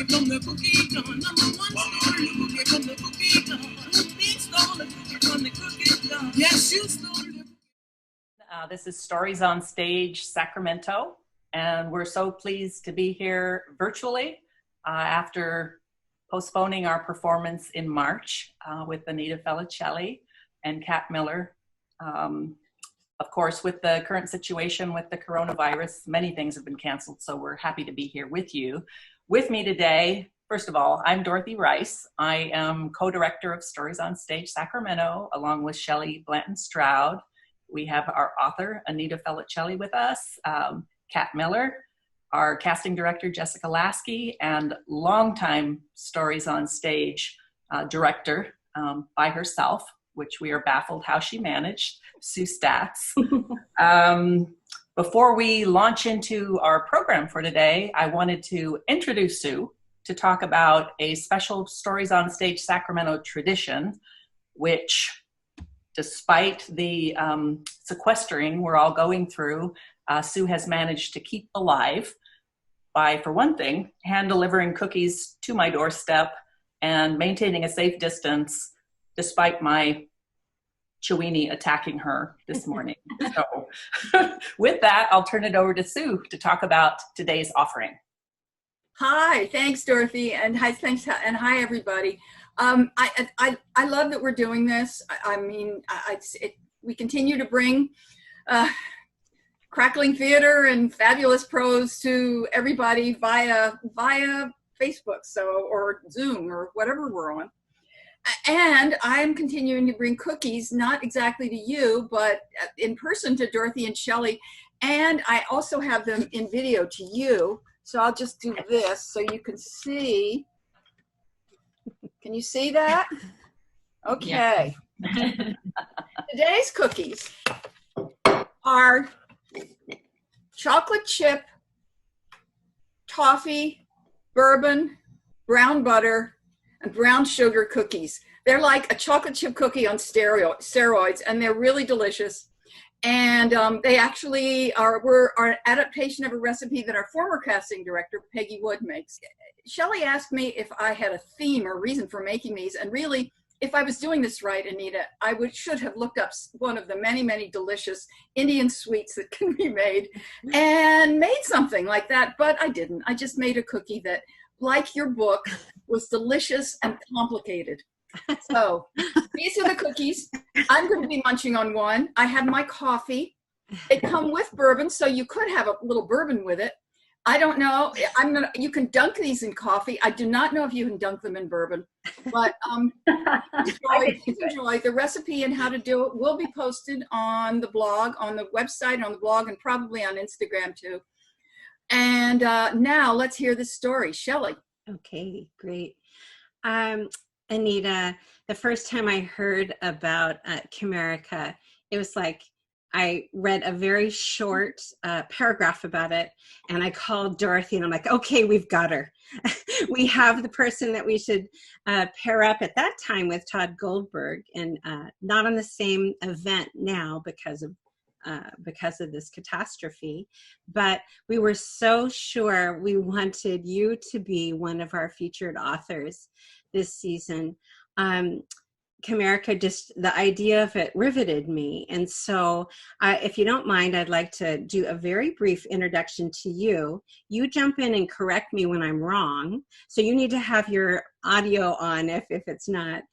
cookie from the cookie jar. Number one stole the cookie from the cookie jar. Two big stole the cookie from the cookie jar. Yes, you stole the This is Stories on Stage Sacramento, and we're so pleased to be here virtually after postponing our performance in March with Anita Felicelli and Kat Miller. Of course, with the current situation with the coronavirus, many things have been canceled, so we're happy to be here with you. With me today, first of all, I'm Dorothy Rice. I am co-director of Stories on Stage Sacramento, along with Shelley Blanton-Stroud. We have our author, Anita Felicelli, with us, Kat Miller, our casting director, Jessica Lasky, and longtime Stories on Stage director by herself, which we are baffled how she managed, Sue Statz. Before we launch into our program for today, I wanted to introduce Sue to talk about a special Stories on Stage Sacramento tradition, which, despite the sequestering we're all going through, Sue has managed to keep alive by, for one thing, hand-delivering cookies to my doorstep and maintaining a safe distance despite my Chiweenie attacking her this morning. So with that, I'll turn it over to Sue to talk about today's offering. Hi, thanks, Dorothy, and hi, everybody. I love that we're doing this. I mean, we continue to bring crackling theater and fabulous prose to everybody via Facebook, or Zoom, or whatever we're on. And I'm continuing to bring cookies, not exactly to you, but in person to Dorothy and Shelley. And I also have them in video to you. So I'll just do this so you can see. Can you see that? Okay. Yeah. Today's cookies are chocolate chip, toffee, bourbon, brown butter, and brown sugar cookies. They're like a chocolate chip cookie on steroids, and they're really delicious. And they actually were an adaptation of a recipe that our former casting director, Peggy Wood, makes. Shelley asked me if I had a theme or reason for making these, and really, if I was doing this right, Anita, I should have looked up one of the many, many delicious Indian sweets that can be made and made something like that, but I didn't. I just made a cookie that, like your book, was delicious and complicated. So these are the cookies. I'm going to be munching on one. I have my coffee. They come with bourbon, so you could have a little bourbon with it. I don't know. You can dunk these in coffee. I do not know if you can dunk them in bourbon, but enjoy. The recipe and how to do it will be posted on the blog, on the website, on the blog, and probably on Instagram too. And now let's hear the story. Shelley. Okay, great. Anita, the first time I heard about Chimerica, it was like I read a very short paragraph about it, and I called Dorothy, and I'm like, okay, we've got her. We have the person that we should pair up at that time with Todd Goldberg, and not on the same event now because of this catastrophe, but we were so sure we wanted you to be one of our featured authors this season. Chimerica, just the idea of it riveted me. And so if you don't mind, I'd like to do a very brief introduction to you. You jump in and correct me when I'm wrong. So you need to have your audio on if it's not.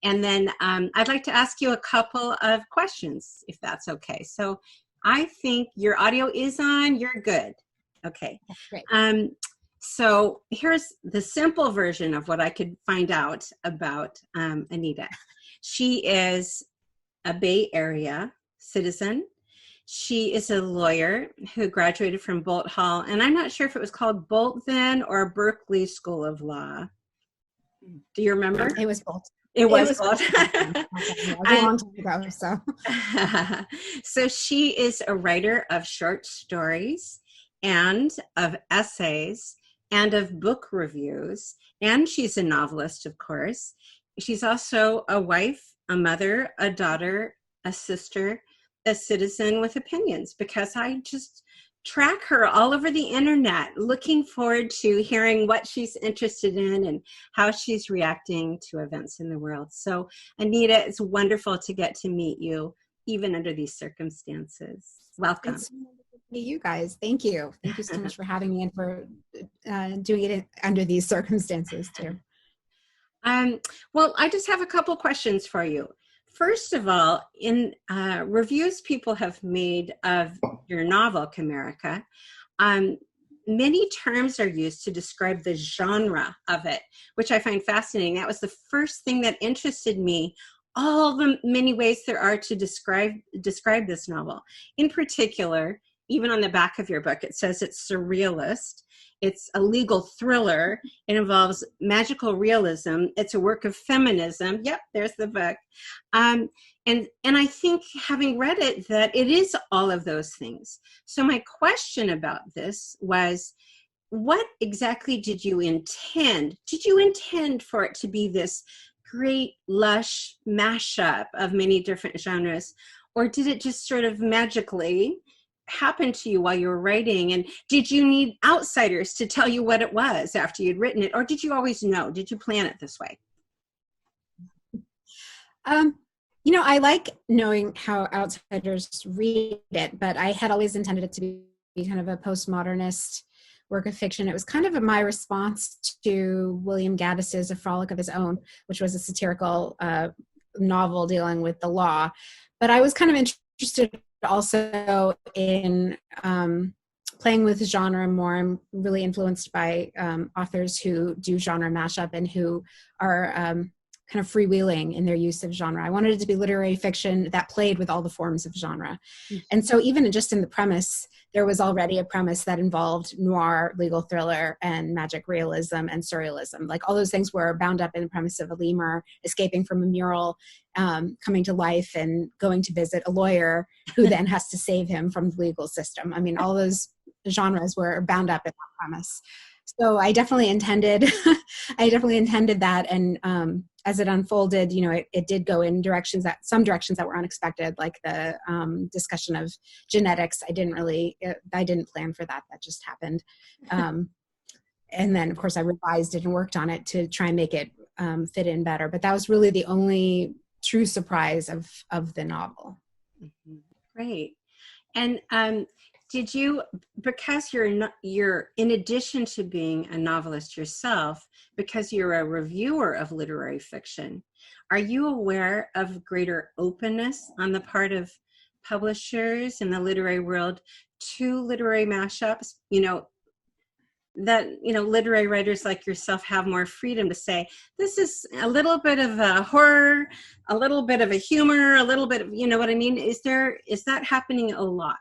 And then I'd like to ask you a couple of questions, if that's okay. So I think your audio is on, you're good. Okay. That's great. So here's the simple version of what I could find out about Anita. She is a Bay Area citizen. She is a lawyer who graduated from Bolt Hall, and I'm not sure if it was called Bolt then or Berkeley School of Law. Do you remember? It was Bolt. It was Bolt. A long time ago, so. So she is a writer of short stories and of essays and of book reviews, and she's a novelist, of course. She's also a wife, a mother, a daughter, a sister, a citizen with opinions, because I just track her all over the internet, looking forward to hearing what she's interested in and how she's reacting to events in the world. So Anita, it's wonderful to get to meet you, even under these circumstances. Welcome. It's wonderful to meet you guys. Thank you. Thank you so much for having me and for doing it under these circumstances too. Well, I just have a couple questions for you. First of all, in reviews people have made of your novel, Chimerica, many terms are used to describe the genre of it, which I find fascinating. That was the first thing that interested me, all the many ways there are to describe this novel. In particular, even on the back of your book, it says it's surrealist. It's a legal thriller. It involves magical realism. It's a work of feminism. Yep, there's the book. And I think, having read it, that it is all of those things. So my question about this was, what exactly did you intend? Did you intend for it to be this great, lush mashup of many different genres? Or did it just sort of magically happen to you while you were writing? And did you need outsiders to tell you what it was after you'd written it? Or did you always know? Did you plan it this way? You know, I like knowing how outsiders read it, but I had always intended it to be kind of a postmodernist work of fiction. It was kind of my response to William Gaddis's A Frolic of His Own, which was a satirical novel dealing with the law. But I was kind of interested also in playing with genre more. I'm really influenced by authors who do genre mashup and who are kind of freewheeling in their use of genre. I wanted it to be literary fiction that played with all the forms of genre. Mm-hmm. And so even just in the premise, there was already a premise that involved noir, legal thriller, and magic realism and surrealism. Like all those things were bound up in the premise of a lemur escaping from a mural, coming to life and going to visit a lawyer who then has to save him from the legal system. I mean, all those genres were bound up in that premise. So I definitely intended, that. And as it unfolded, you know, it did go in some directions that were unexpected, like the discussion of genetics. I didn't plan for that. That just happened. And then of course I revised it and worked on it to try and make it fit in better. But that was really the only true surprise of the novel. Mm-hmm. Great. And did you, because you're in addition to being a novelist yourself, because you're a reviewer of literary fiction, are you aware of greater openness on the part of publishers in the literary world to literary mashups? You know, that, you know, literary writers like yourself have more freedom to say, this is a little bit of a horror, a little bit of a humor, a little bit of, you know what I mean? Is that happening a lot?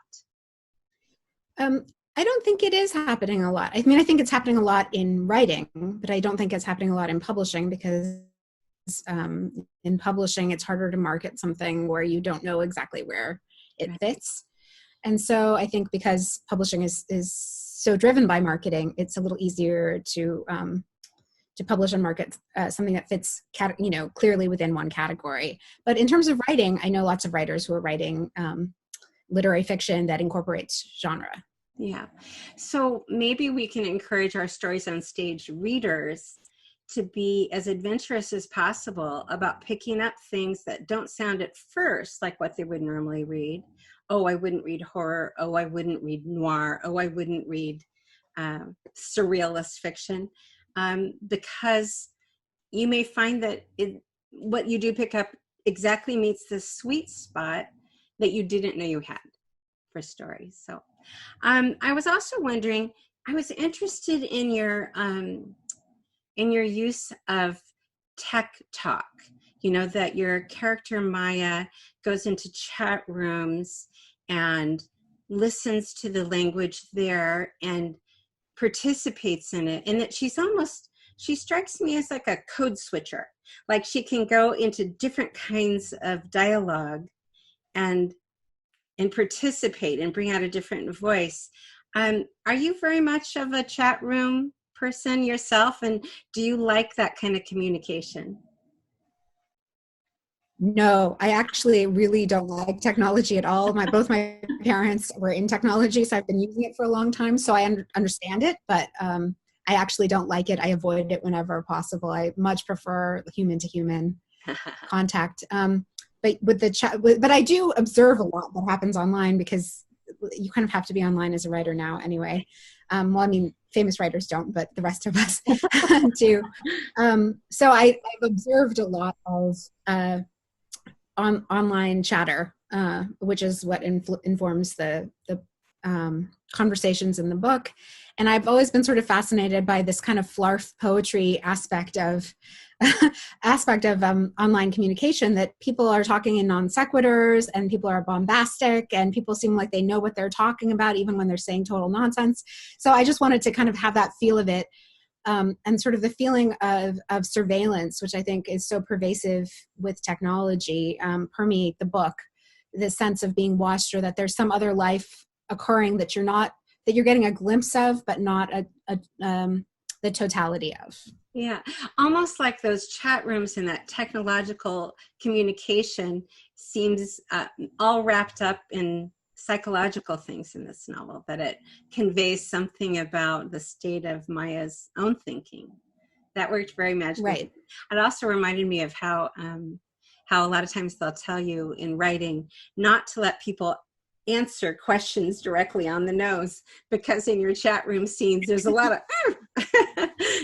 I don't think it is happening a lot. I mean, I think it's happening a lot in writing, but I don't think it's happening a lot in publishing, because in publishing, it's harder to market something where you don't know exactly where it fits. And so I think because publishing is so driven by marketing, it's a little easier to publish and market something that fits, clearly within one category. But in terms of writing, I know lots of writers who are writing literary fiction that incorporates genre. Yeah. So maybe we can encourage our Stories on Stage readers to be as adventurous as possible about picking up things that don't sound at first like what they would normally read. Oh, I wouldn't read horror. Oh, I wouldn't read noir. Oh, I wouldn't read surrealist fiction. Because you may find that what you do pick up exactly meets the sweet spot that you didn't know you had for stories. So I was also wondering, I was interested in your use of tech talk, you know, that your character Maya goes into chat rooms and listens to the language there and participates in it, and that she strikes me as like a code switcher. Like she can go into different kinds of dialogue and participate and bring out a different voice. Are you very much of a chat room person yourself, and do you like that kind of communication? No, I actually really don't like technology at all. Both my parents were in technology, so I've been using it for a long time. So I understand it, but I actually don't like it. I avoid it whenever possible. I much prefer human to human contact. But with the chat, but I do observe a lot that happens online because you kind of have to be online as a writer now anyway. Well, I mean, famous writers don't, but the rest of us do. So I've observed a lot of online chatter, which is what informs the conversations in the book. And I've always been sort of fascinated by this kind of flarf poetry aspect of online communication, that people are talking in non sequiturs and people are bombastic and people seem like they know what they're talking about even when they're saying total nonsense. So I just wanted to kind of have that feel of it. And sort of the feeling of surveillance, which I think is so pervasive with technology, permeate the book. The sense of being watched, or that there's some other life occurring that you're getting a glimpse of, but not the totality of. Yeah, almost like those chat rooms and that technological communication seems all wrapped up in psychological things in this novel, that it conveys something about the state of Maya's own thinking. That worked very magically. Right. It also reminded me of how a lot of times they'll tell you in writing not to let people answer questions directly on the nose, because in your chat room scenes there's a lot of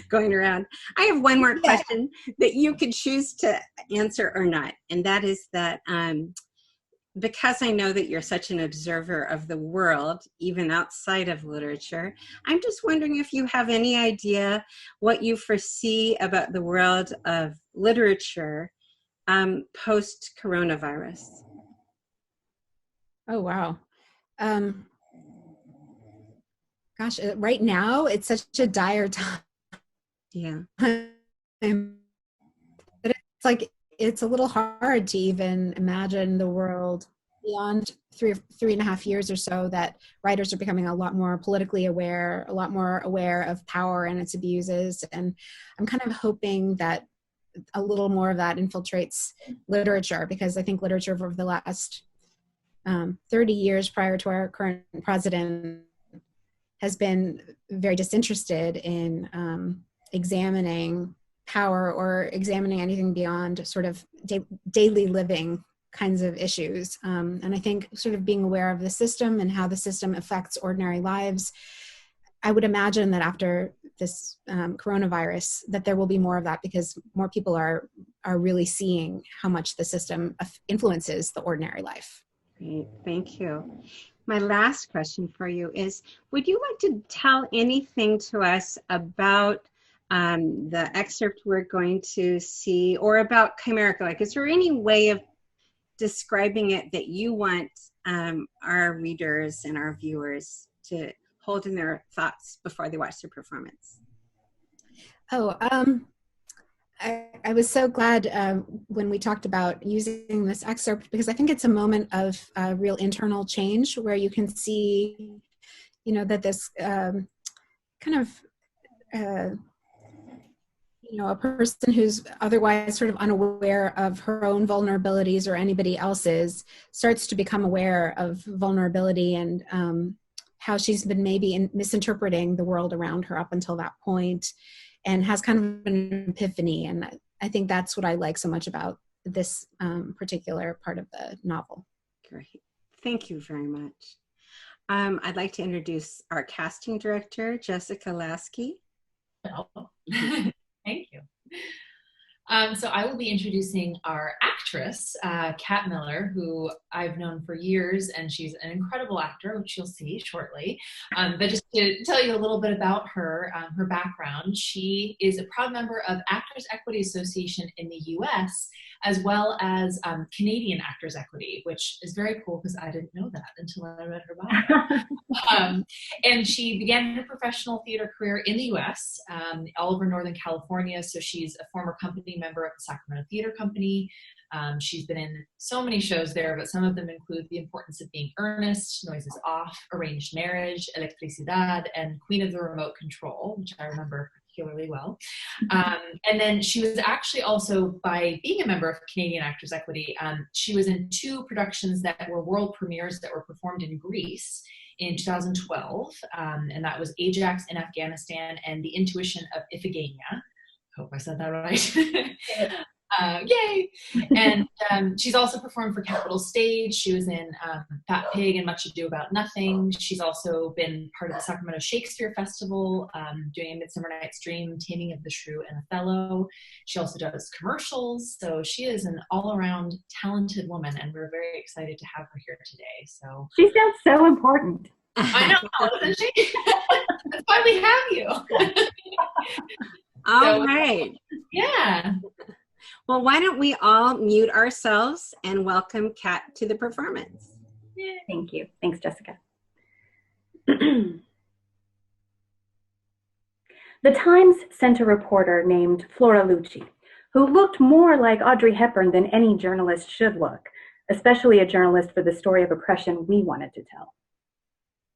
going around. I have one more question that you could choose to answer or not, and that is that because I know that you're such an observer of the world, even outside of literature, I'm just wondering if you have any idea what you foresee about the world of literature post-coronavirus. Oh, wow. Gosh, right now it's such a dire time. Yeah. But it's a little hard to even imagine the world beyond 3.5 years or so, that writers are becoming a lot more politically aware, a lot more aware of power and its abuses. And I'm kind of hoping that a little more of that infiltrates literature, because I think literature over the last 30 years prior to our current president has been very disinterested in examining power or examining anything beyond sort of daily living kinds of issues. And I think sort of being aware of the system and how the system affects ordinary lives, I would imagine that after this coronavirus, that there will be more of that, because more people are really seeing how much the system influences the ordinary life. Great, thank you. My last question for you is, would you like to tell anything to us about the excerpt we're going to see, or about Chimerica? Like, is there any way of describing it that you want our readers and our viewers to hold in their thoughts before they watch the performance? Oh, I was so glad when we talked about using this excerpt, because I think it's a moment of real internal change, where you can see, that this kind of, a person who's otherwise sort of unaware of her own vulnerabilities or anybody else's starts to become aware of vulnerability, and how she's been maybe misinterpreting the world around her up until that point, and has kind of an epiphany. And I think that's what I like so much about this particular part of the novel. Great. Thank you very much. I'd like to introduce our casting director, Jessica Lasky. Oh. Thank you. So I will be introducing our actress, Kat Miller, who I've known for years, and she's an incredible actor, which you'll see shortly. But just to tell you a little bit about her, her background, she is a proud member of Actors Equity Association in the US, as well as Canadian Actors Equity, which is very cool because I didn't know that until I read her bio. And she began her professional theater career in the US, all over Northern California. So she's a former company member of the Sacramento Theater Company. She's been in so many shows there, but some of them include The Importance of Being Earnest, Noises Off, Arranged Marriage, Electricidad, and Queen of the Remote Control, which I remember particularly well. And then she was actually also, by being a member of Canadian Actors Equity, she was in 2 productions that were world premieres that were performed in Greece in 2012. And that was Ajax in Afghanistan and The Intuition of Iphigenia. Hope I said that right. Yay! And she's also performed for Capital Stage. She was in Fat Pig and Much Ado About Nothing. She's also been part of the Sacramento Shakespeare Festival, doing A Midsummer Night's Dream, Taming of the Shrew, and Othello. She also does commercials. So she is an all-around talented woman, and we're very excited to have her here today. So she sounds so important. I know, isn't she? That's why we have you. All right. Yeah. Well, why don't we all mute ourselves and welcome Kat to the performance. Thank you. Thanks, Jessica. The Times sent a reporter named Flora Lucci, who looked more like Audrey Hepburn than any journalist should look, especially a journalist for the story of oppression we wanted to tell.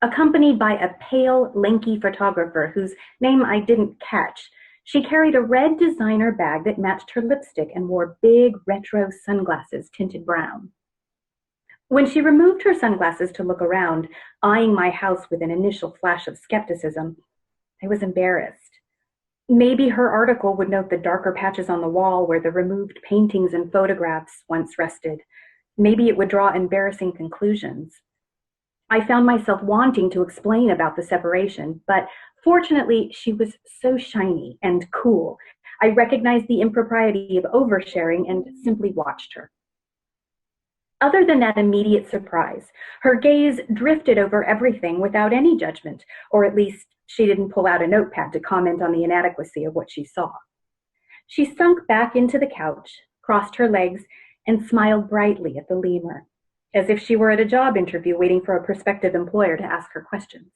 Accompanied by a pale, lanky photographer whose name I didn't catch, she carried a red designer bag that matched her lipstick and wore big retro sunglasses tinted brown. When she removed her sunglasses to look around, eyeing my house with an initial flash of skepticism, I was embarrassed. Maybe her article would note the darker patches on the wall where the removed paintings and photographs once rested. Maybe it would draw embarrassing conclusions. I found myself wanting to explain about the separation, but fortunately, she was so shiny and cool. I recognized the impropriety of oversharing and simply watched her. Other than that immediate surprise, her gaze drifted over everything without any judgment, or at least she didn't pull out a notepad to comment on the inadequacy of what she saw. She sunk back into the couch, crossed her legs, and smiled brightly at the lemur, as if she were at a job interview waiting for a prospective employer to ask her questions.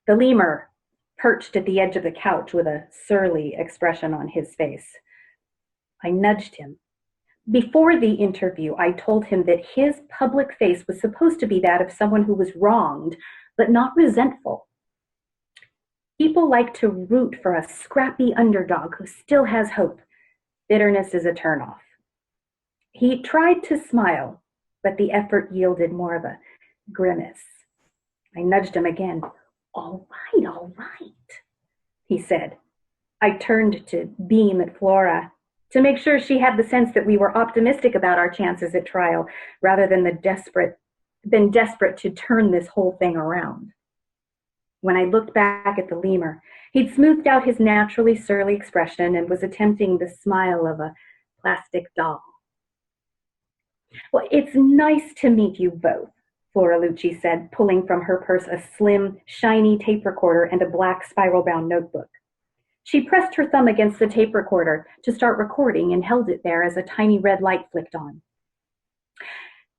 The lemur perched at the edge of the couch with a surly expression on his face. I nudged him. Before the interview, I told him that his public face was supposed to be that of someone who was wronged, but not resentful. People like to root for a scrappy underdog who still has hope. Bitterness is a turnoff. He tried to smile, but the effort yielded more of a grimace. I nudged him again. All right, he said. I turned to beam at Flora to make sure she had the sense that we were optimistic about our chances at trial rather than desperate to turn this whole thing around. When I looked back at the lemur, he'd smoothed out his naturally surly expression and was attempting the smile of a plastic doll. Well, it's nice to meet you both, Flora Lucci said, pulling from her purse a slim, shiny tape recorder and a black spiral-bound notebook. She pressed her thumb against the tape recorder to start recording and held it there as a tiny red light flicked on.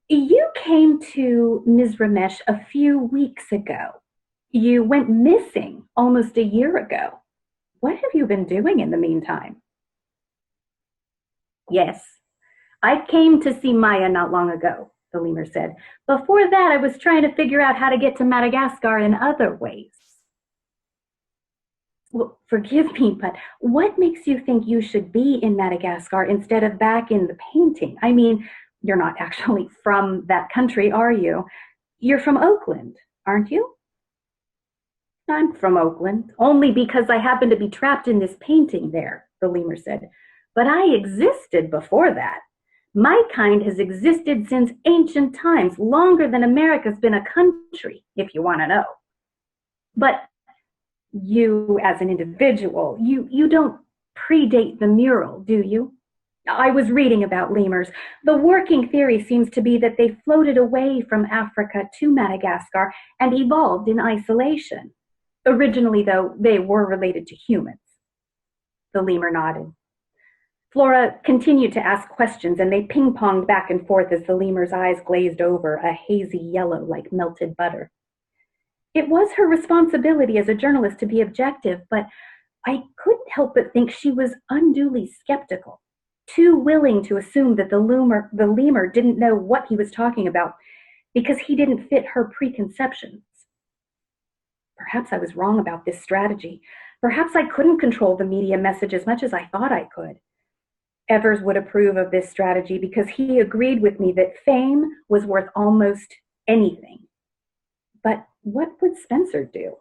You came to Ms. Ramesh a few weeks ago. You went missing almost a year ago. What have you been doing in the meantime? Yes, I came to see Maya not long ago, the lemur said. Before that, I was trying to figure out how to get to Madagascar in other ways. Well, forgive me, but what makes you think you should be in Madagascar instead of back in the painting? I mean, you're not actually from that country, are you? You're from Oakland, aren't you? I'm from Oakland, only because I happen to be trapped in this painting there, the lemur said. But I existed before that. My kind has existed since ancient times, longer than America's been a country, if you want to know. But you, as an individual, you don't predate the mural, do you? I was reading about lemurs. The working theory seems to be that they floated away from Africa to Madagascar and evolved in isolation. Originally, though, they were related to humans. The lemur nodded. Flora continued to ask questions, and they ping-ponged back and forth as the lemur's eyes glazed over, a hazy yellow like melted butter. It was her responsibility as a journalist to be objective, but I couldn't help but think she was unduly skeptical, too willing to assume that the lemur didn't know what he was talking about because he didn't fit her preconceptions. Perhaps I was wrong about this strategy. Perhaps I couldn't control the media message as much as I thought I could. Evers would approve of this strategy because he agreed with me that fame was worth almost anything. But what would Spencer do?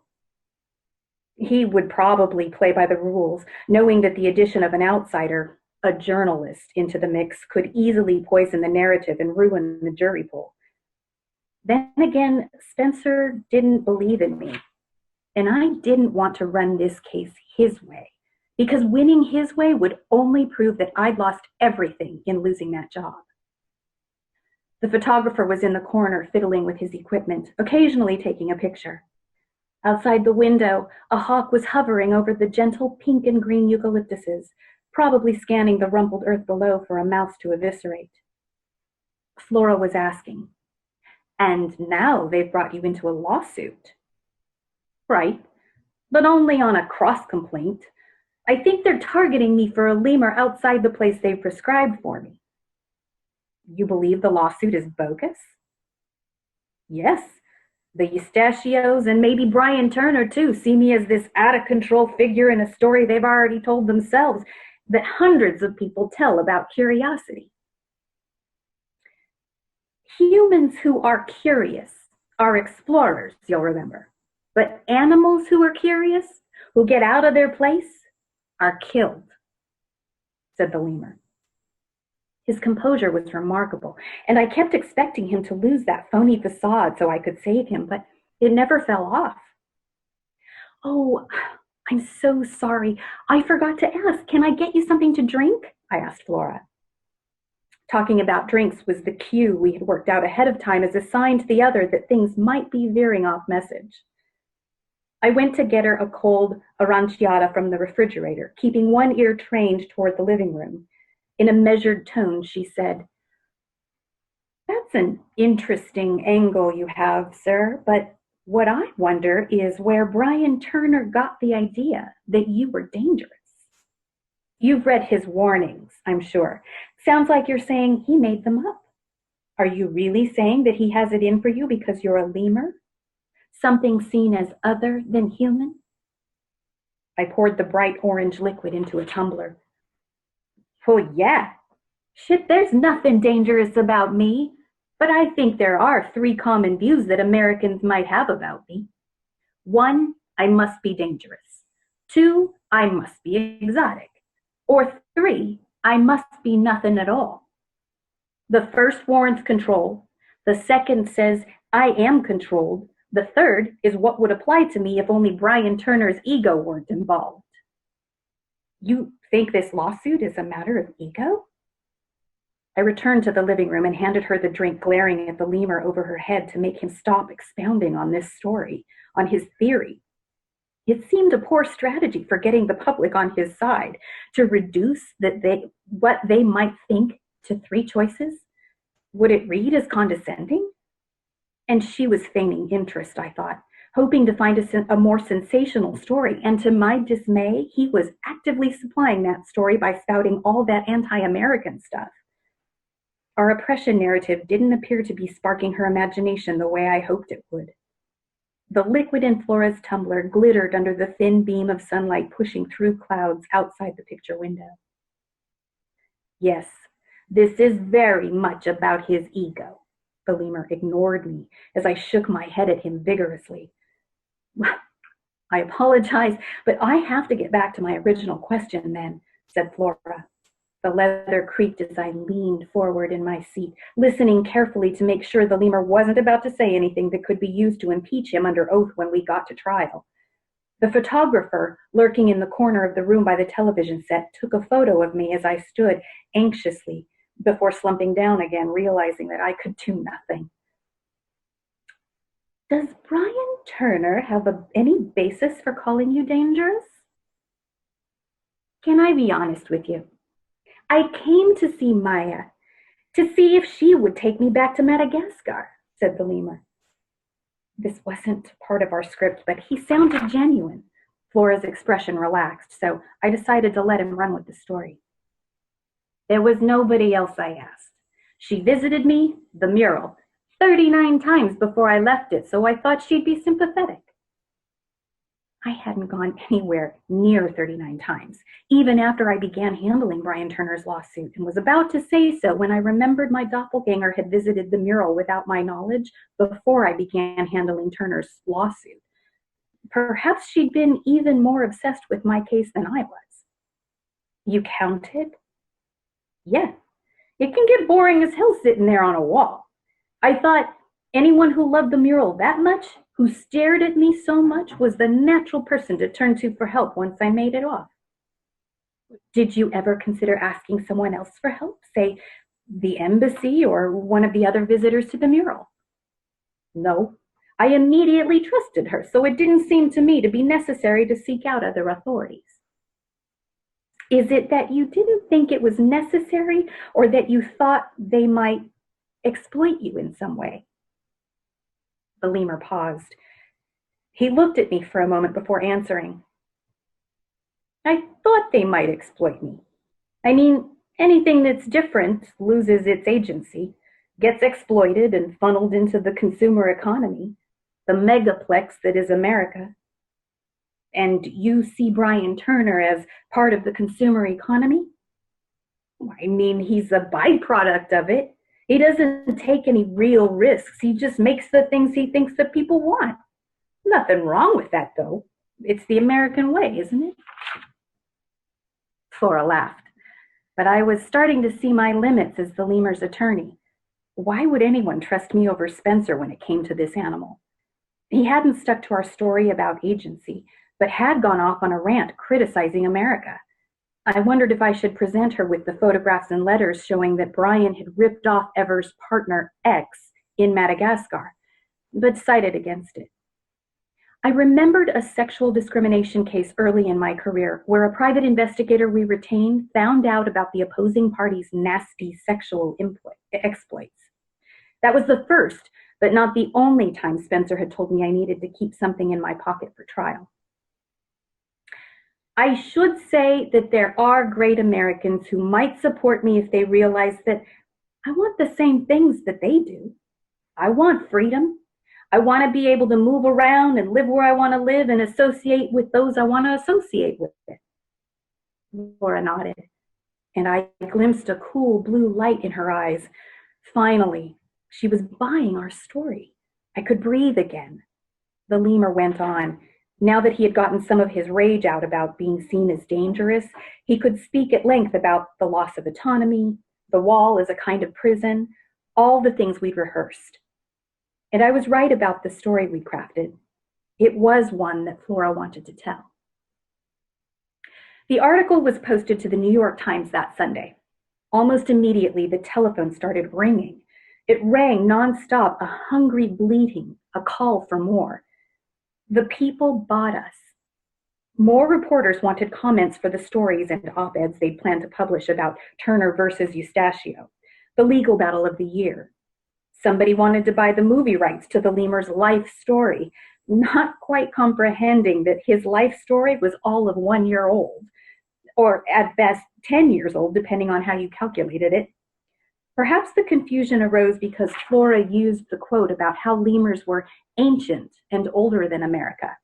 He would probably play by the rules, knowing that the addition of an outsider, a journalist, into the mix could easily poison the narrative and ruin the jury pool. Then again, Spencer didn't believe in me, and I didn't want to run this case his way, because winning his way would only prove that I'd lost everything in losing that job. The photographer was in the corner fiddling with his equipment, occasionally taking a picture. Outside the window, a hawk was hovering over the gentle pink and green eucalyptuses, probably scanning the rumpled earth below for a mouse to eviscerate. Flora was asking, "And now they've brought you into a lawsuit?" "Right, but only on a cross-complaint. I think they're targeting me for a lemur outside the place they've prescribed for me." "You believe the lawsuit is bogus?" "Yes. The Eustachios and maybe Brian Turner, too, see me as this out-of-control figure in a story they've already told themselves that hundreds of people tell about curiosity." Humans who are curious are explorers, you'll remember. But animals who are curious, who get out of their place, are killed, said the lemur. His composure was remarkable, and I kept expecting him to lose that phony facade so I could save him, but it never fell off. "Oh, I'm so sorry. I forgot to ask. Can I get you something to drink?" I asked Flora. Talking about drinks was the cue we had worked out ahead of time as a sign to the other that things might be veering off message. I went to get her a cold aranciata from the refrigerator, keeping one ear trained toward the living room. In a measured tone, she said, "That's an interesting angle you have, sir, but what I wonder is where Brian Turner got the idea that you were dangerous. You've read his warnings, I'm sure. Sounds like you're saying he made them up. Are you really saying that he has it in for you because you're a lemur? Something seen as other than human?" I poured the bright orange liquid into a tumbler. "Well, yeah. Shit, there's nothing dangerous about me. But I think there are 3 common views that Americans might have about me. 1, I must be dangerous. 2, I must be exotic. Or 3, I must be nothing at all. The first warrants control. The second says I am controlled. The third is what would apply to me if only Brian Turner's ego weren't involved." "You think this lawsuit is a matter of ego?" I returned to the living room and handed her the drink, glaring at the lemur over her head to make him stop expounding on this story, on his theory. It seemed a poor strategy for getting the public on his side, to reduce what they might think to 3 choices. Would it read as condescending? And she was feigning interest, I thought, hoping to find a more sensational story, and to my dismay, he was actively supplying that story by spouting all that anti-American stuff. Our oppression narrative didn't appear to be sparking her imagination the way I hoped it would. The liquid in Flora's tumbler glittered under the thin beam of sunlight pushing through clouds outside the picture window. "Yes, this is very much about his ego." The lemur ignored me as I shook my head at him vigorously. "I apologize, but I have to get back to my original question then," said Flora. The leather creaked as I leaned forward in my seat, listening carefully to make sure the lemur wasn't about to say anything that could be used to impeach him under oath when we got to trial. The photographer, lurking in the corner of the room by the television set, took a photo of me as I stood anxiously before slumping down again, realizing that I could do nothing. "Does Brian Turner have any basis for calling you dangerous?" "Can I be honest with you? I came to see Maya, to see if she would take me back to Madagascar," said the lemur. This wasn't part of our script, but he sounded genuine. Flora's expression relaxed, so I decided to let him run with the story. "There was nobody else I asked. She visited me, the mural, 39 times before I left it, so I thought she'd be sympathetic." I hadn't gone anywhere near 39 times, even after I began handling Brian Turner's lawsuit, and was about to say so when I remembered my doppelganger had visited the mural without my knowledge before I began handling Turner's lawsuit. Perhaps she'd been even more obsessed with my case than I was. You counted? Yeah. It can get boring as hell sitting there on a wall. I thought anyone who loved the mural that much, who stared at me so much, was the natural person to turn to for help once I made it off. Did you ever consider asking someone else for help, say the embassy or one of the other visitors to the mural? No. I immediately trusted her, so it didn't seem to me to be necessary to seek out other authorities. Is it that you didn't think it was necessary, or that you thought they might exploit you in some way? The lemur paused. He looked at me for a moment before answering. I thought they might exploit me. I mean, anything that's different loses its agency, gets exploited and funneled into the consumer economy, the megaplex that is America. And you see Brian Turner as part of the consumer economy? I mean, he's a byproduct of it. He doesn't take any real risks. He just makes the things he thinks that people want. Nothing wrong with that, though. It's the American way, isn't it? Flora laughed, but I was starting to see my limits as the lemur's attorney. Why would anyone trust me over Spencer when it came to this animal? He hadn't stuck to our story about agency, but had gone off on a rant criticizing America. I wondered if I should present her with the photographs and letters showing that Brian had ripped off Ever's partner X in Madagascar, but decided against it. I remembered a sexual discrimination case early in my career where a private investigator we retained found out about the opposing party's nasty sexual exploits. That was the first, but not the only time Spencer had told me I needed to keep something in my pocket for trial. I should say that there are great Americans who might support me if they realize that I want the same things that they do. I want freedom. I want to be able to move around and live where I want to live and associate with those I want to associate with. Laura nodded, and I glimpsed a cool blue light in her eyes. Finally, she was buying our story. I could breathe again. The lemur went on. Now that he had gotten some of his rage out about being seen as dangerous, he could speak at length about the loss of autonomy, the wall as a kind of prison, all the things we'd rehearsed. And I was right about the story we crafted. It was one that Flora wanted to tell. The article was posted to the New York Times that Sunday. Almost immediately, the telephone started ringing. It rang nonstop, a hungry bleating, a call for more. The people bought us. More reporters wanted comments for the stories and op-eds they'd planned to publish about Turner versus Eustachio, the legal battle of the year. Somebody wanted to buy the movie rights to the lemur's life story, not quite comprehending that his life story was all of 1 year old, or at best 10 years old, depending on how you calculated it. Perhaps the confusion arose because Flora used the quote about how lemurs were ancient and older than America.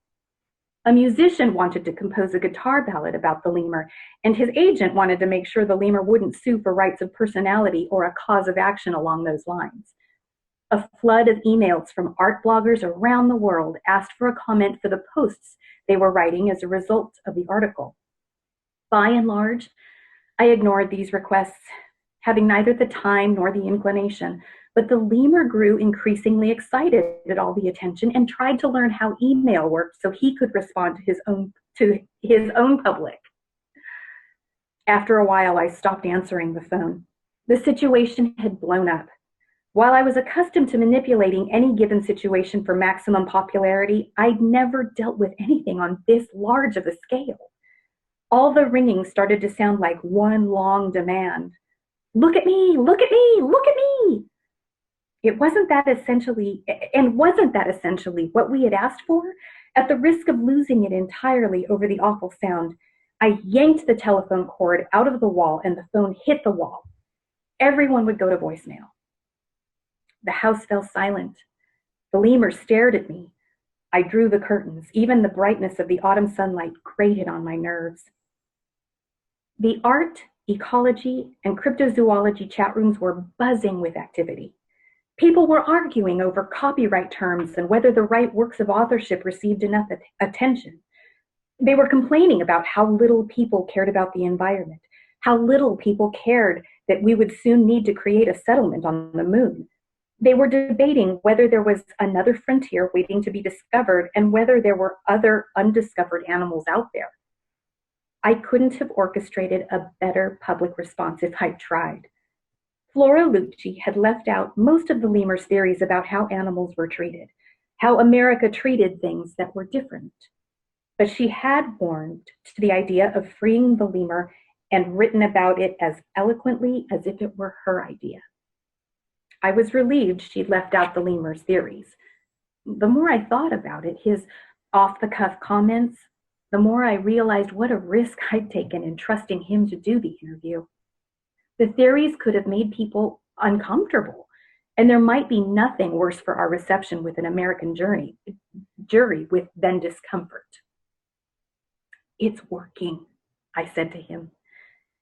A musician wanted to compose a guitar ballad about the lemur, and his agent wanted to make sure the lemur wouldn't sue for rights of personality or a cause of action along those lines. A flood of emails from art bloggers around the world asked for a comment for the posts they were writing as a result of the article. By and large, I ignored these requests, having neither the time nor the inclination, but the lemur grew increasingly excited at all the attention and tried to learn how email worked so he could respond to his own public. After a while, I stopped answering the phone. The situation had blown up. While I was accustomed to manipulating any given situation for maximum popularity, I'd never dealt with anything on this large of a scale. All the ringing started to sound like one long demand. Look at me, look at me, look at me. Wasn't that essentially what we had asked for? At the risk of losing it entirely over the awful sound, I yanked the telephone cord out of the wall and the phone hit the wall. Everyone would go to voicemail. The house fell silent. The lemur stared at me. I drew the curtains. Even the brightness of the autumn sunlight grated on my nerves. The art, ecology, and cryptozoology chat rooms were buzzing with activity. People were arguing over copyright terms and whether the right works of authorship received enough attention. They were complaining about how little people cared about the environment, how little people cared that we would soon need to create a settlement on the moon. They were debating whether there was another frontier waiting to be discovered and whether there were other undiscovered animals out there. I couldn't have orchestrated a better public response if I'd tried. Flora Lucci had left out most of the lemur's theories about how animals were treated, how America treated things that were different. But she had warmed to the idea of freeing the lemur and written about it as eloquently as if it were her idea. I was relieved she'd left out the lemur's theories. The more I thought about it, his off-the-cuff comments, the more I realized what a risk I'd taken in trusting him to do the interview. The theories could have made people uncomfortable, and there might be nothing worse for our reception with an American jury than discomfort. "It's working," I said to him.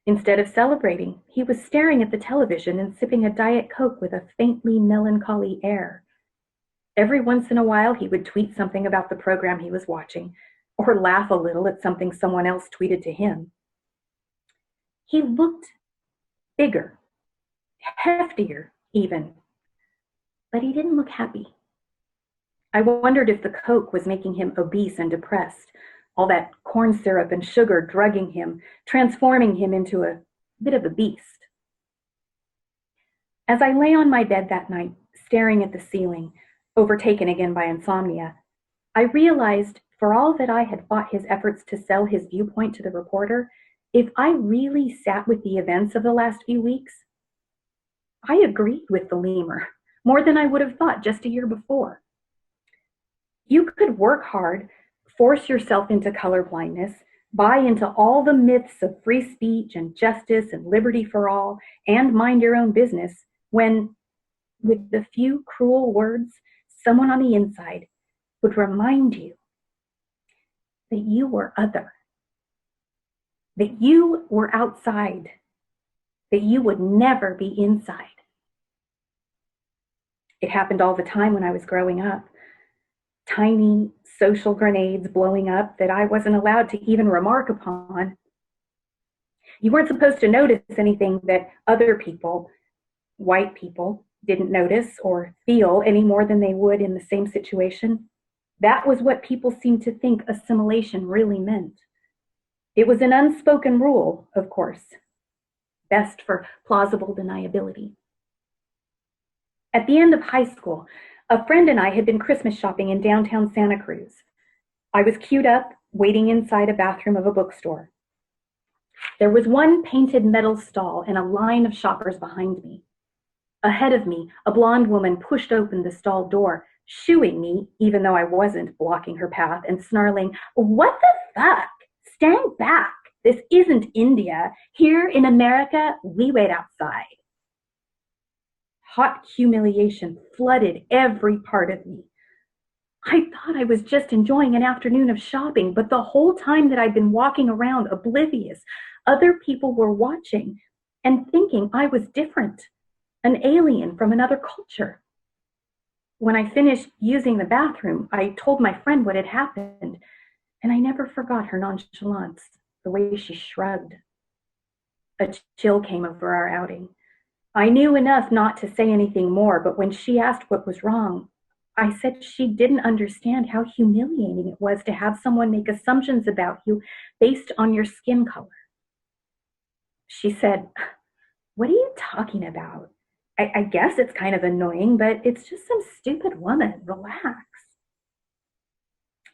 Instead of celebrating, he was staring at the television and sipping a Diet Coke with a faintly melancholy air. Every once in a while, he would tweet something about the program he was watching, or laugh a little at something someone else tweeted to him. He looked bigger, heftier even, but he didn't look happy. I wondered if the Coke was making him obese and depressed, all that corn syrup and sugar drugging him, transforming him into a bit of a beast. As I lay on my bed that night, staring at the ceiling, overtaken again by insomnia, I realized for all that I had fought his efforts to sell his viewpoint to the reporter, if I really sat with the events of the last few weeks, I agreed with the lemur more than I would have thought just a year before. You could work hard, force yourself into colorblindness, buy into all the myths of free speech and justice and liberty for all, and mind your own business when, with a few cruel words, someone on the inside would remind you that you were other, that you were outside, that you would never be inside. It happened all the time when I was growing up. Tiny social grenades blowing up that I wasn't allowed to even remark upon. You weren't supposed to notice anything that other people, white people, didn't notice or feel any more than they would in the same situation. That was what people seemed to think assimilation really meant. It was an unspoken rule, of course, best for plausible deniability. At the end of high school, a friend and I had been Christmas shopping in downtown Santa Cruz. I was queued up, waiting inside a bathroom of a bookstore. There was one painted metal stall and a line of shoppers behind me. Ahead of me, a blonde woman pushed open the stall door, shooing me, even though I wasn't blocking her path, and snarling, "What the fuck? Stand back. This isn't India. Here in America, we wait outside." Hot humiliation flooded every part of me. I thought I was just enjoying an afternoon of shopping, but the whole time that I'd been walking around oblivious, other people were watching and thinking I was different, an alien from another culture. When I finished using the bathroom, I told my friend what had happened, and I never forgot her nonchalance, the way she shrugged. A chill came over our outing. I knew enough not to say anything more, but when she asked what was wrong, I said she didn't understand how humiliating it was to have someone make assumptions about you based on your skin color. She said, "What are you talking about? I guess it's kind of annoying, but it's just some stupid woman. Relax."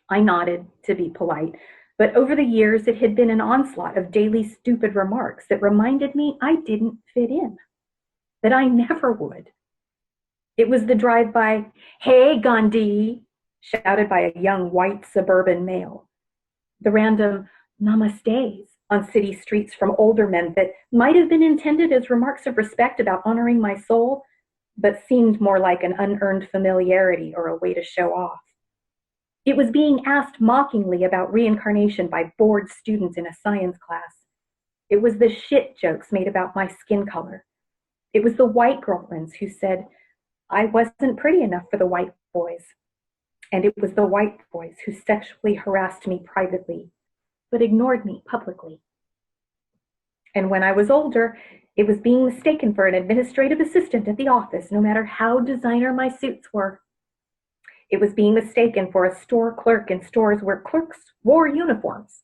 I nodded to be polite, but over the years it had been an onslaught of daily stupid remarks that reminded me I didn't fit in, that I never would. It was the drive-by, "Hey, Gandhi," shouted by a young white suburban male. The random namastes on city streets from older men that might have been intended as remarks of respect about honoring my soul, but seemed more like an unearned familiarity or a way to show off. It was being asked mockingly about reincarnation by bored students in a science class. It was the shit jokes made about my skin color. It was the white girlfriends who said I wasn't pretty enough for the white boys. And it was the white boys who sexually harassed me privately, but ignored me publicly. And when I was older, it was being mistaken for an administrative assistant at the office, no matter how designer my suits were. It was being mistaken for a store clerk in stores where clerks wore uniforms.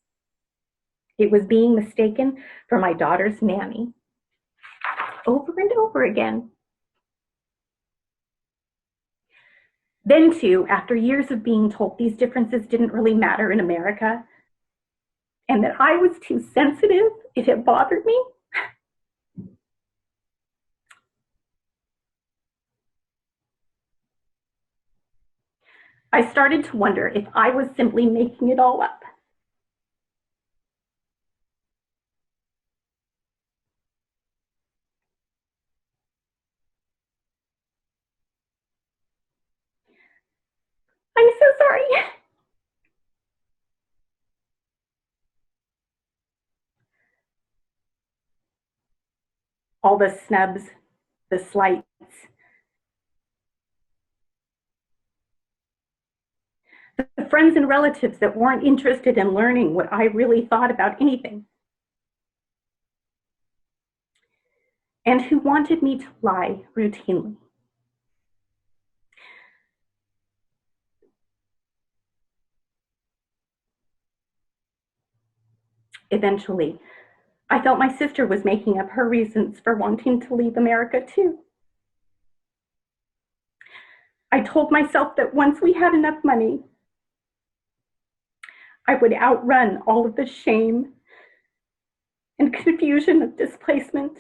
It was being mistaken for my daughter's nanny. Over and over again. Then too, after years of being told these differences didn't really matter in America, and that I was too sensitive if it bothered me, I started to wonder if I was simply making it all up. I'm so sorry. All the snubs, the slights, the friends and relatives that weren't interested in learning what I really thought about anything, and who wanted me to lie routinely. Eventually, I felt my sister was making up her reasons for wanting to leave America too. I told myself that once we had enough money, I would outrun all of the shame and confusion of displacement.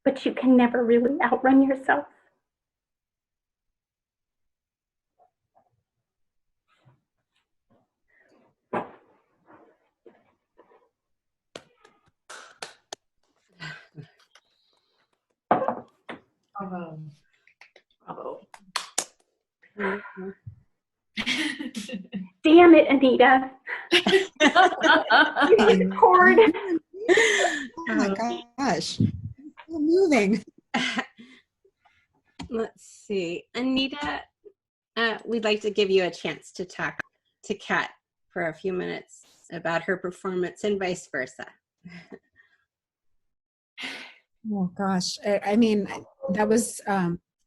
But you can never really outrun yourself. Bravo. Bravo. Damn it, Anita. You hit the chord. Oh my gosh. So moving. Let's see. Anita, we'd like to give you a chance to talk to Kat for a few minutes about her performance and vice versa. Oh gosh. I mean, that was,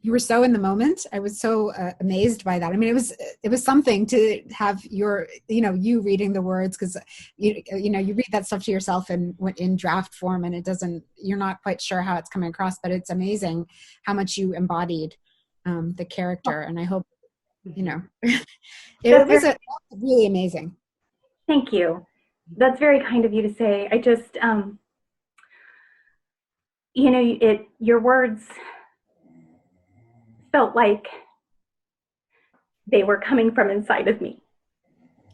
you were so in the moment. I was so amazed by that. I mean, it was something to have your, you reading the words, because you read that stuff to yourself in draft form, and you're not quite sure how it's coming across, but it's amazing how much you embodied the character. And I hope, it was really amazing. Thank you. That's very kind of you to say. I just, your words felt like they were coming from inside of me,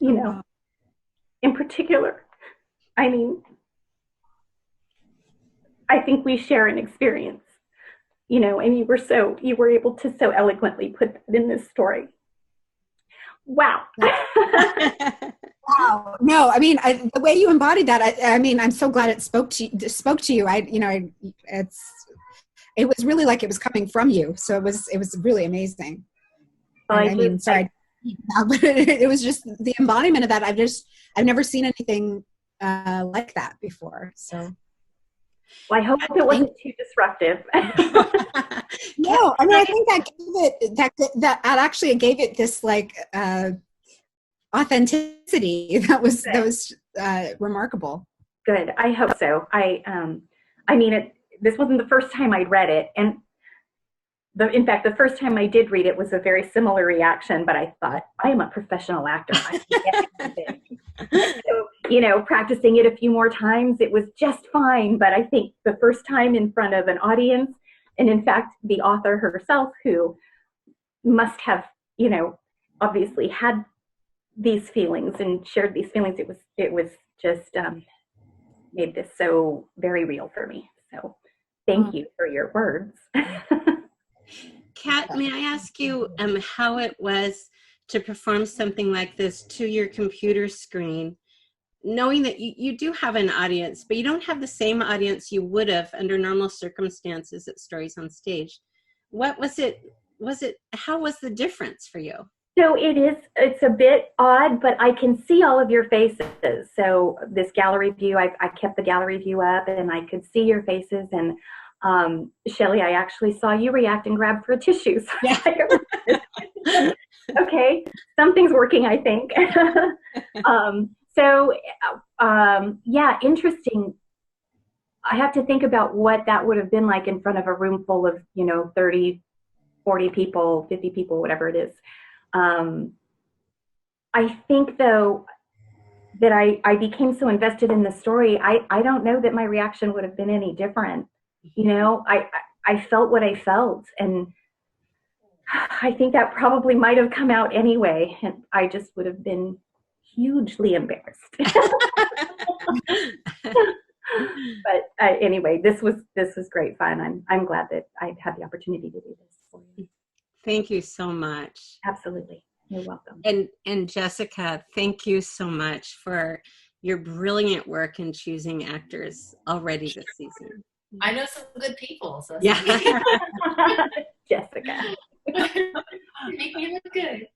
in particular. I mean, I think we share an experience, and you were able to so eloquently put that in this story. Wow. Wow. No, I mean, the way you embodied that, I mean, I'm so glad it spoke to you. It was really like it was coming from you. So it was really amazing. But it was just the embodiment of that. I've never seen anything like that before. So. Well, I hope it wasn't too disruptive. No, I mean, I think that actually gave it this like authenticity that was remarkable. Good. I hope so. This wasn't the first time I'd read it, and in fact, the first time I did read it was a very similar reaction. But I thought, I am a professional actor. I can get it. So, practicing it a few more times, it was just fine. But I think the first time in front of an audience, and in fact, the author herself, who must have, obviously had these feelings and shared these feelings, it was just made this so very real for me. So thank you for your words. Kat, may I ask you how it was to perform something like this to your computer screen, knowing that you do have an audience, but you don't have the same audience you would have under normal circumstances at Stories on Stage. What was it, how was the difference for you? So it's a bit odd, but I can see all of your faces. So this gallery view, I kept the gallery view up and I could see your faces. And Shelley, I actually saw you react and grab for a tissue. So yeah. Okay, something's working, I think. Yeah, interesting. I have to think about what that would have been like in front of a room full of, 30, 40 people, 50 people, whatever it is. I think, though, that I became so invested in the story, I don't know that my reaction would have been any different. I felt what I felt, and I think that probably might have come out anyway, and I just would have been hugely embarrassed. But anyway, this was great fun. I'm glad that I had the opportunity to do this for you. Thank you so much. Absolutely. You're welcome. And Jessica, thank you so much for your brilliant work in choosing actors already this season. I know some good people, so yeah. Jessica. Make me look good.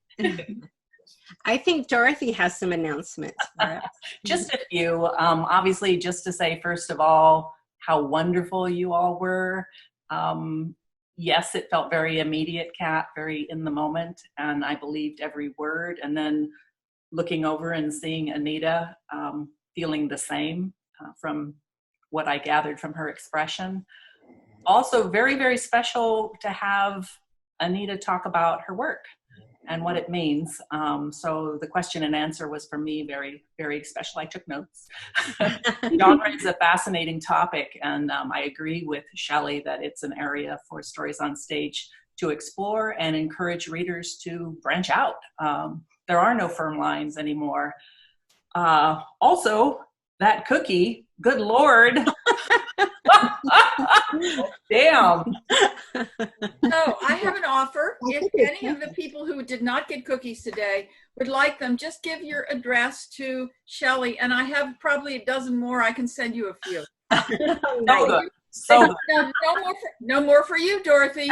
I think Dorothy has some announcements for us. Just a few. Obviously, just to say, first of all, how wonderful you all were. Yes, it felt very immediate, Kat, very in the moment, and I believed every word. And then looking over and seeing Anita feeling the same from what I gathered from her expression. Also, very, very special to have Anita talk about her work and what it means. So the question and answer was, for me, very, very special. I took notes. Genre is a fascinating topic, and I agree with Shelley that it's an area for Stories on Stage to explore and encourage readers to branch out. There are no firm lines anymore. Also, that cookie, good Lord. Damn. So I have an offer. If any of the people who did not get cookies today would like them, just give your address to Shelley, and I have probably a dozen more. I can send you a few. So good. So good. No more for you, Dorothy.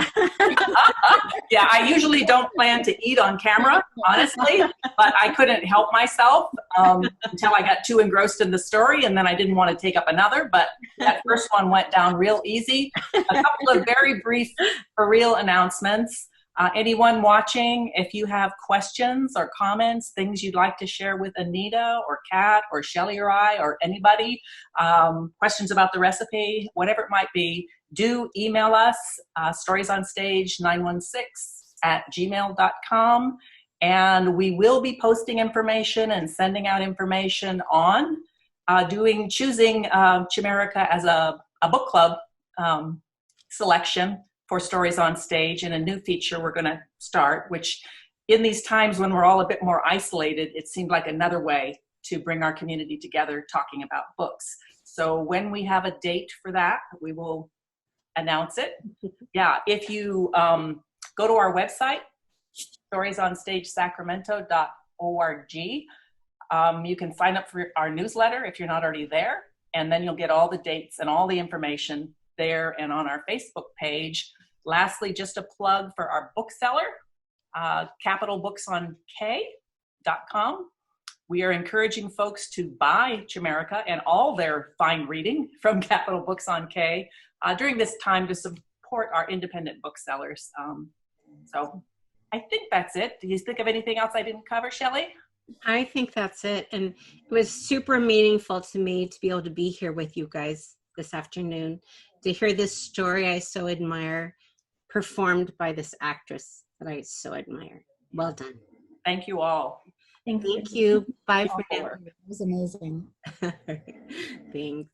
Yeah, I usually don't plan to eat on camera, honestly, but I couldn't help myself until I got too engrossed in the story, and then I didn't want to take up another, but that first one went down real easy. A couple of very brief, for real announcements. Anyone watching, if you have questions or comments, things you'd like to share with Anita or Kat or Shelley or I or anybody, questions about the recipe, whatever it might be, do email us, storiesonstage916@gmail.com. And we will be posting information and sending out information on choosing Chimerica as a book club selection for Stories on Stage, and a new feature we're going to start, which in these times when we're all a bit more isolated, it seemed like another way to bring our community together talking about books. So when we have a date for that, we will announce it. Yeah, if you go to our website, storiesonstage.Sacramento.org, you can sign up for our newsletter if you're not already there, and then you'll get all the dates and all the information there and on our Facebook page. Lastly, just a plug for our bookseller, capitalbooksonk.com. We are encouraging folks to buy Chimerica and all their fine reading from Capital Books on K during this time to support our independent booksellers. So I think that's it. Do you think of anything else I didn't cover, Shelley? I think that's it. And it was super meaningful to me to be able to be here with you guys this afternoon, to hear this story I so admire, performed by this actress that I so admire. Well done. Thank you all. Thank you. Bye for now. It was amazing. Thanks.